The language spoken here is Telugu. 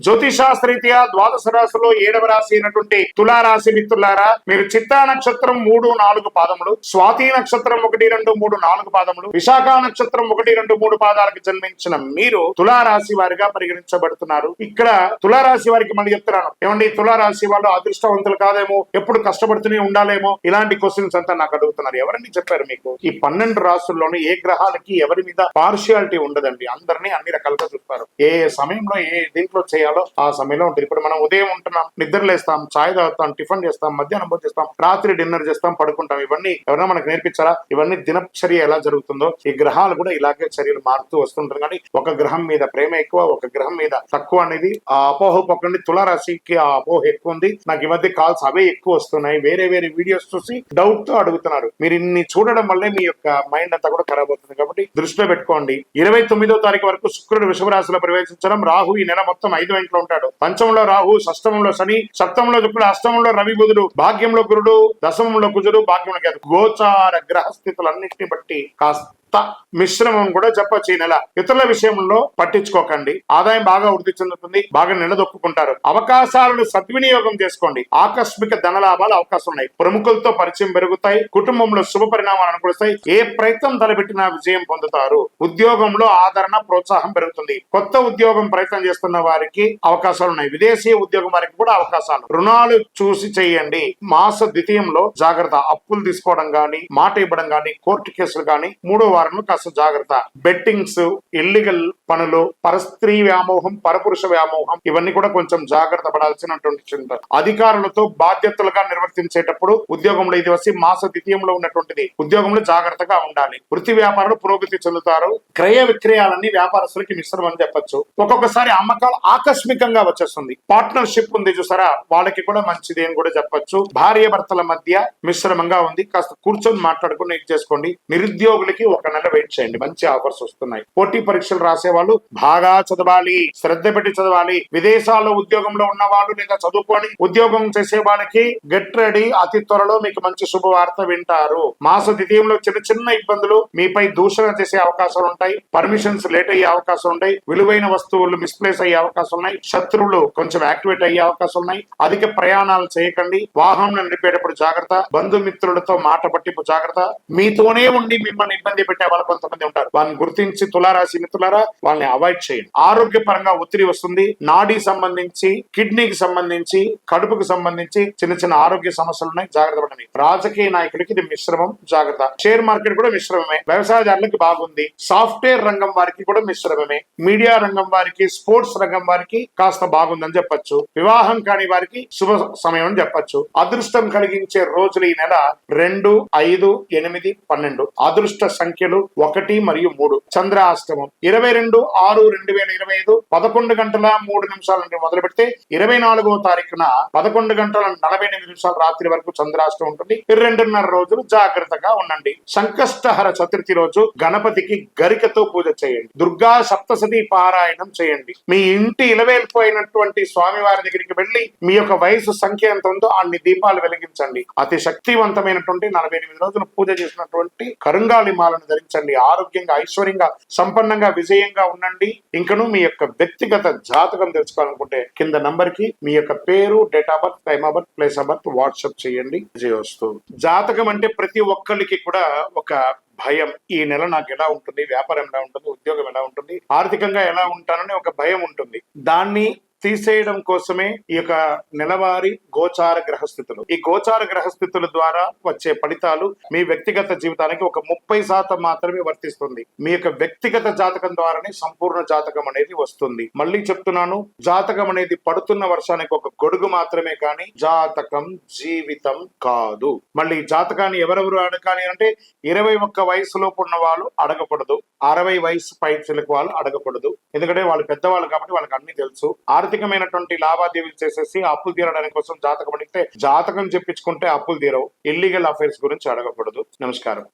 జ్యోతిషాస్త్రీత్యా ద్వాదశ రాశిలో 7వ రాశి అయినటువంటి తులారాశి మిత్రులారా, మీరు చిత్తా నక్షత్రం 3, 4 పాదములు, స్వాతి నక్షత్రం 1, 2, 3, 4 పాదములు, విశాఖ నక్షత్రం 1, 2, 3 పాదాలకు జన్మించిన మీరు తులారాశి వారిగా పరిగణించబడుతున్నారు. ఇక్కడ తులారాశి వారికి మళ్ళీ చెప్తున్నాను, ఏమండి తులారాశి వాళ్ళు అదృష్టవంతులు కాదేమో, ఎప్పుడు కష్టపడుతూనే ఉండాలేమో, ఇలాంటి క్వశ్చన్స్ అంతా నాకు అడుగుతున్నారు. ఎవరండి చెప్పారు మీకు? ఈ 12 రాశుల్లోనూ ఏ గ్రహాలకి ఎవరి మీద పార్షియాలిటీ ఉండదండి. అందరినీ అన్ని రకాలుగా చూస్తారు. ఏ సమయంలో ఏ దీంట్లో చేయాలో ఆ సమయంలో ఉంటుంది. ఇప్పుడు మనం ఉదయం ఉంటున్నాం, నిద్రలేస్తాం, ఛాయ్ తాగుతాం, టిఫిన్ చేస్తాం, మధ్యాహ్నం భోజనం చేస్తాం, రాత్రి డిన్నర్ చేస్తాం, పడుకుంటాం. ఇవన్నీ ఎవరైనా మనకు నేర్పించారా? ఇవన్నీ దినచర్య ఎలా జరుగుతుందో ఈ గ్రహాలు కూడా ఇలాగే చర్యలు మారుతూ వస్తుంటారు. కానీ ఒక గ్రహం మీద ప్రేమ ఎక్కువ, ఒక గ్రహం మీద తక్కువ అనేది ఆ అపోహ పక్కన తులారాశికి ఆ అపోహ ఎక్కువ ఉంది. నాకు ఈ మధ్య కాల్స్ అవే ఎక్కువ వస్తున్నాయి. వేరే వేరే వీడియోస్ చూసి డౌట్ తో అడుగుతున్నారు. మీరు ఇన్ని చూడడం వల్లే మీ యొక్క మైండ్ అంతా కూడా ఖరాబ్ అవుతుంది. కాబట్టి దృష్టిలో పెట్టుకోండి. 29వ తారీఖు వరకు శుక్రుడు వృషభ రాశిలో ప్రవేశించడం, రాహు ఈ నెల మొత్తం 5వ ఇంట్లో ఉంటాడు. పంచమంలో రాహు, షష్టమంలో శని, సప్తమంలో శుక్రుడు, అష్టమంలో రవి బుధుడు, భాగ్యంలో గురుడు, దశమంలో కుజుడు, భాగ్యంలో కేతు. గోచార గ్రహస్థితులన్నింటినీ బట్టి కాస్త మిశ్రమం కూడా చెప్పొచ్చు. ఈ నెల ఇతరుల విషయంలో పట్టించుకోకండి. ఆదాయం బాగా వృద్ధి చెందుతుంది, బాగా నిలదొక్కుంటారు. అవకాశాలను సద్వినియోగం చేసుకోండి. ఆకస్మిక ధన లాభాలు అవకాశం ఉన్నాయి. ప్రముఖులతో పరిచయం పెరుగుతాయి. కుటుంబంలో శుభ పరిణామాలు అనుకూలిస్తాయి. ఏ ప్రయత్నం తలపెట్టినా విజయం పొందుతారు. ఉద్యోగంలో ఆదరణ, ప్రోత్సాహం పెరుగుతుంది. కొత్త ఉద్యోగం ప్రయత్నం చేస్తున్న వారికి అవకాశాలు ఉన్నాయి. విదేశీ ఉద్యోగం వారికి కూడా అవకాశాలు. రుణాలు చూసి చేయండి. మాస ద్వితీయంలో జాగ్రత్త. అప్పులు తీసుకోవడం గాని, మాట ఇవ్వడం గాని, కోర్టు కేసులు గాని, 3వ వారంలో కాస్త జాగ్రత్త. బెట్టింగ్స్, ఇల్లీగల్ పనులు, పరస్త్రీ వ్యామోహం, పరపురుష వ్యామోహం, ఇవన్నీ కూడా కొంచెం జాగ్రత్త పడాల్సినటువంటి అధికారులతో బాధ్యతలుగా నిర్వర్తించేటప్పుడు ఉద్యోగంలో ఇది వచ్చి మాస ద్వితీయంలో ఉన్నటువంటిది. ఉద్యోగంలో జాగ్రత్తగా ఉండాలి. వృత్తి వ్యాపారులు పురోగతి చెందుతారు. క్రయ విక్రయాలన్నీ వ్యాపారస్తులకి మిశ్రమం అని చెప్పొచ్చు. ఒక్కొక్కసారి అమ్మకాలు ఆకస్మికంగా వచ్చేస్తుంది. పార్ట్నర్షిప్ ఉంది చూసారా, వాళ్ళకి కూడా మంచిది అని కూడా చెప్పొచ్చు. భార్య భర్తల మధ్య మిశ్రమంగా ఉంది. కాస్త కూర్చొని మాట్లాడుకుని ఇది చేసుకోండి. నిరుద్యోగులకి ఒక నెల వెయిట్ చేయండి, మంచి ఆఫర్స్ వస్తున్నాయి. పోటీ పరీక్షలు రాసే వాళ్ళు బాగా చదవాలి, శ్రద్ధ పెట్టి చదవాలి. విదేశాల్లో ఉద్యోగంలో ఉన్న వాళ్ళు లేదా చదువుకొని ఉద్యోగం చేసే వాళ్ళకి గెట్ రెడీ. అతి త్వరలో మీకు మంచి శుభవార్త వింటారు. మాస ద్వితీయంలో చిన్న చిన్న ఇబ్బందులు, మీపై దూషణ చేసే అవకాశాలు ఉంటాయి. పర్మిషన్స్ లేట్ అయ్యే అవకాశం ఉంటాయి. విలువైన వస్తువులు మిస్ప్లేస్ అయ్యే అవకాశం ఉన్నాయి. శత్రువులు కొంచెం యాక్టివేట్ అయ్యే అవకాశం ఉన్నాయి. అధిక ప్రయాణాలు చేయకండి. వాహనం నడిపేటప్పుడు జాగ్రత్త. బంధుమిత్రులతో మాట పట్టింపు జాగ్రత్త. మీతోనే ఉండి మిమ్మల్ని ఇబ్బంది పెట్టే వాళ్ళు కొంతమంది ఉంటారు. వాళ్ళని గుర్తించి తులారాశి మిత్రులారా వాళ్ళని అవాయిడ్ చేయండి. ఆరోగ్యపరంగా ఒత్తిడి వస్తుంది. నాడీ సంబంధించి, కిడ్నీకి సంబంధించి, కడుపుకు సంబంధించి చిన్న చిన్న ఆరోగ్య సమస్యలు ఉన్నాయి, జాగ్రత్త పడండి. రాజకీయ నాయకులకి ఇది మిశ్రమం, జాగ్రత్త. షేర్ మార్కెట్ కూడా మిశ్రమమే. వ్యవసాయదారులకి బాగుంది. సాఫ్ట్వేర్ రంగం వారికి కూడా మిశ్రమమే. మీడియా రంగం వారికి, స్పోర్ట్స్ రంగం వారికి కాస్త బాగుందని చెప్పొచ్చు. వివాహం కాని వారికి శుభ సమయం అని చెప్పొచ్చు. అదృష్టం కలిగించే రోజులు ఈ నెల 2, 5, 8, 12. అదృష్ట సంఖ్యలు 1 మరియు 3. చంద్రాష్టమం 22/6/2025 11 గంటల 3 నిమిషాల నుండి మొదలు పెడితే 24వ తారీఖున 11 గంటల 48 నిమిషాల రాత్రి వరకు చంద్రాష్టమం ఉంటుంది. 2.5 రోజులు జాగ్రత్తగా ఉండండి. సంకష్టహర చతుర్థి రోజు గణపతికి గరికతో పూజ చేయండి. దుర్గా సప్తశతి పారాయణం చేయండి. మీ ఇంటి ఇలవేల్పోయినటువంటి స్వామివారి దగ్గరికి వెళ్లి మీ యొక్క వయసు సంఖ్య ఎంత ఉందో అన్ని దీపాలు వెలిగించండి. అతి శక్తివంతమైనటువంటి 48 రోజులు పూజ చేసినటువంటి కరుంగాలి మాలను ధరించండి. ఆరోగ్యంగా, ఐశ్వర్యంగా, సంపన్నంగా, విజయంగా ఉండండి. ఇంకను మీ యొక్క వ్యక్తిగత జాతకం తెలుసుకోవాలనుకుంటే కింద నంబర్ కి మీ యొక్క పేరు, date of birth, time of birth, place of birth WhatsApp చేయండి. విజయోస్తు. జాతకం అంటే ప్రతి ఒక్కరికి కూడా ఒక భయం. ఈ నెల నాకు ఎలా ఉంటుంది, వ్యాపారం ఎలా ఉంటుంది, ఉద్యోగం ఎలా ఉంటుంది, ఆర్థికంగా ఎలా ఉంటానని ఒక భయం ఉంటుంది. దాన్ని తీసేయడం కోసమే ఈ యొక్క నెలవారీ గోచార గ్రహస్థితులు. ఈ గోచార గ్రహస్థితుల ద్వారా వచ్చే ఫలితాలు మీ వ్యక్తిగత జీవితానికి ఒక 30% మాత్రమే వర్తిస్తుంది. మీ యొక్క వ్యక్తిగత జాతకం ద్వారానే సంపూర్ణ జాతకం అనేది వస్తుంది. మళ్ళీ చెప్తున్నాను, జాతకం అనేది పడుతున్న వర్షానికి ఒక గొడుగు మాత్రమే, కానీ జాతకం జీవితం కాదు. మళ్ళీ జాతకాన్ని ఎవరెవరు అడగాలి అంటే 21 వయసులోపు ఉన్న వాళ్ళు అడగకూడదు. 60 వయసు పైచిలకు వాళ్ళు అడగకూడదు. ఎందుకంటే వాళ్ళు పెద్దవాళ్ళు కాబట్టి వాళ్ళకి అన్ని తెలుసు. ఆర్థికమైనటువంటి లావాదేవీలు చేసేసి అప్పులు తీరడానికి కోసం జాతకం అడిగితే, జాతకం చెప్పించుకుంటే అప్పులు తీరవు. ఇల్లీగల్ అఫైర్స్ గురించి అడగకూడదు. నమస్కారం.